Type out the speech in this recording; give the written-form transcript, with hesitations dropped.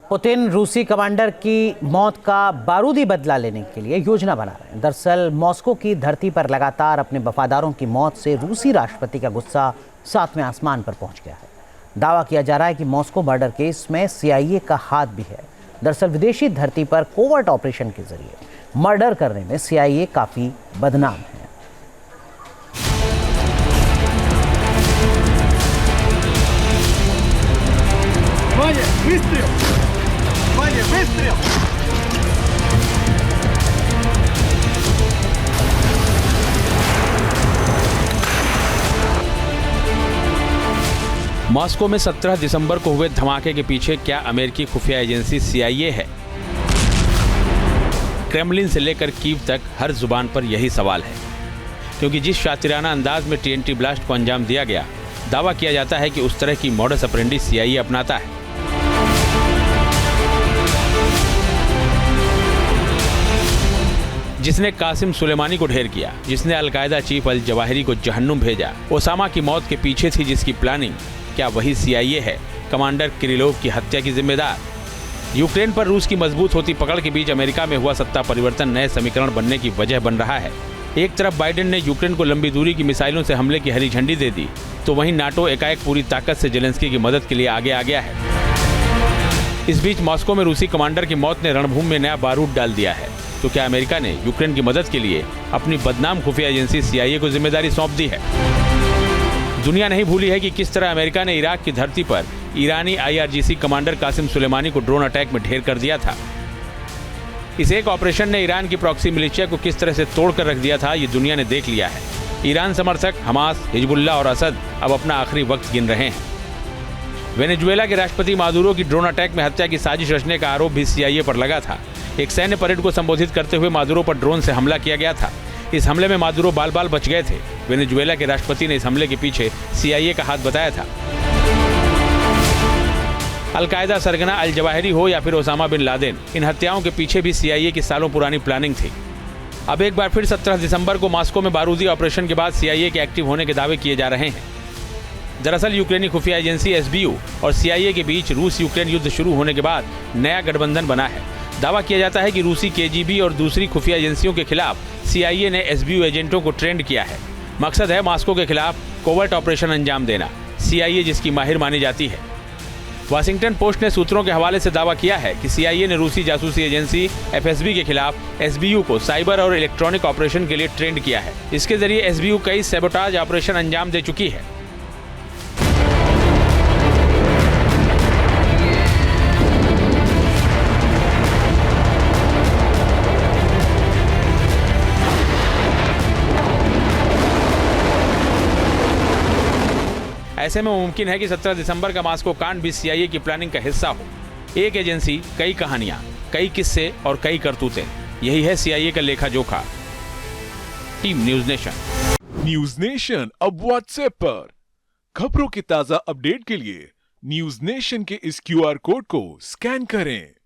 Putin रूसी commander की मौत का बारूदी बदला लेने के लिए योजना बना रहे हैं। दरअसल मॉस्को की धरती पर लगातार अपने वफादारों की मौत से रूसी राष्ट्रपति का गुस्सा सातवें आसमान पर पहुंच गया है। दावा किया जा रहा है कि मॉस्को मर्डर केस में CIA का हाथ भी है। दरअसल विदेशी धरती पर कोवर्ट ऑपरेशन के जरिए मर्डर करने में CIA काफी बदनाम है। Ваня, выстрел! Ваня, выстрел! मॉस्को में 17 दिसंबर को हुए धमाके के पीछे क्या अमेरिकी खुफिया एजेंसी CIA है? क्रेमलिन से लेकर कीव तक हर जुबान पर यही सवाल है, क्योंकि जिस शातिराना अंदाज में TNT ब्लास्ट को अंजाम दिया गया, दावा किया जाता है कि उस तरह की मॉडस ऑपरेंडी CIA अपनाता है। जिसने कासिम सुलेमानी को ढेर किया, जिसने अलकायदा चीफ अल जवाहिरी को जहन्नुम भेजा, ओसामा की मौत के पीछे थी जिसकी प्लानिंग, क्या वही CIA है कमांडर किरिलोव की हत्या की जिम्मेदार? यूक्रेन पर रूस की मजबूत होती पकड़ के बीच अमेरिका में हुआ सत्ता परिवर्तन नए समीकरण बनने की वजह बन रहा है। एक तरफ बाइडेन ने यूक्रेन को लंबी दूरी की मिसाइलों से हमले की हरी झंडी दे दी, तो वहीं नाटो एकाएक पूरी ताकत से जेलेंस्की की मदद के लिए आगे आ गया है। इस बीच मॉस्को में रूसी कमांडर की मौत ने रणभूमि में नया बारूद डाल दिया है। तो क्या अमेरिका ने यूक्रेन की मदद के लिए अपनी बदनाम खुफिया एजेंसी CIA को जिम्मेदारी सौंप दी है? दुनिया नहीं भूली है कि किस तरह अमेरिका ने इराक की धरती पर ईरानी IRGC कमांडर कासिम सुलेमानी को ड्रोन अटैक में ढेर कर दिया था। इस एक ऑपरेशन ने ईरान की प्रॉक्सी मिलिशिया को किस तरह से तोड़ कर रख दिया था, ये दुनिया ने देख लिया है। ईरान समर्थक हमास, हिजबुल्लाह और असद अब अपना आखिरी वक्त गिन रहे हैं। वेनेजुएला के राष्ट्रपति मादुरो की ड्रोन अटैक में हत्या की साजिश रचने का आरोप भी CIA पर लगा था। एक सैन्य परेड को संबोधित करते हुए मादुरो पर ड्रोन से हमला किया गया था। इस हमले में मादुरो बाल बाल बच गए थे। वेनेजुएला के राष्ट्रपति ने इस हमले के पीछे CIA का हाथ बताया था। अलकायदा सरगना अल जवाहिरी हो या फिर ओसामा बिन लादेन, इन हत्याओं के पीछे भी CIA की सालों पुरानी प्लानिंग थी। अब एक बार फिर 17 दिसंबर को मॉस्को में बारूदी ऑपरेशन के बाद CIA के एक्टिव होने के दावे किए जा रहे हैं। दरअसल यूक्रेनी खुफिया एजेंसी SBU और CIA के बीच रूस यूक्रेन युद्ध शुरू होने के बाद नया गठबंधन बना है। दावा किया जाता है कि रूसी KGB और दूसरी खुफिया एजेंसियों के खिलाफ CIA ने SBU एजेंटों को ट्रेंड किया है। मकसद है मॉस्को के खिलाफ कोवर्ट ऑपरेशन अंजाम देना, CIA जिसकी माहिर मानी जाती है। वाशिंगटन पोस्ट ने सूत्रों के हवाले से दावा किया है कि CIA ने रूसी जासूसी एजेंसी FSB के खिलाफ SBU को साइबर और इलेक्ट्रॉनिक ऑपरेशन के लिए ट्रेंड किया है। इसके जरिए SBU कई सैबोटाज ऑपरेशन अंजाम दे चुकी है। ऐसे में मुमकिन है कि 17 दिसंबर का मॉस्को कांड भी CIA की प्लानिंग का हिस्सा हो। एक एजेंसी, कई कहानियां, कई किस्से और कई करतूतें, यही है CIA का लेखा जोखा। Team news nation. News nation अब WhatsApp पर खबरों की ताजा अपडेट के लिए न्यूज नेशन के इस QR कोड को स्कैन करें।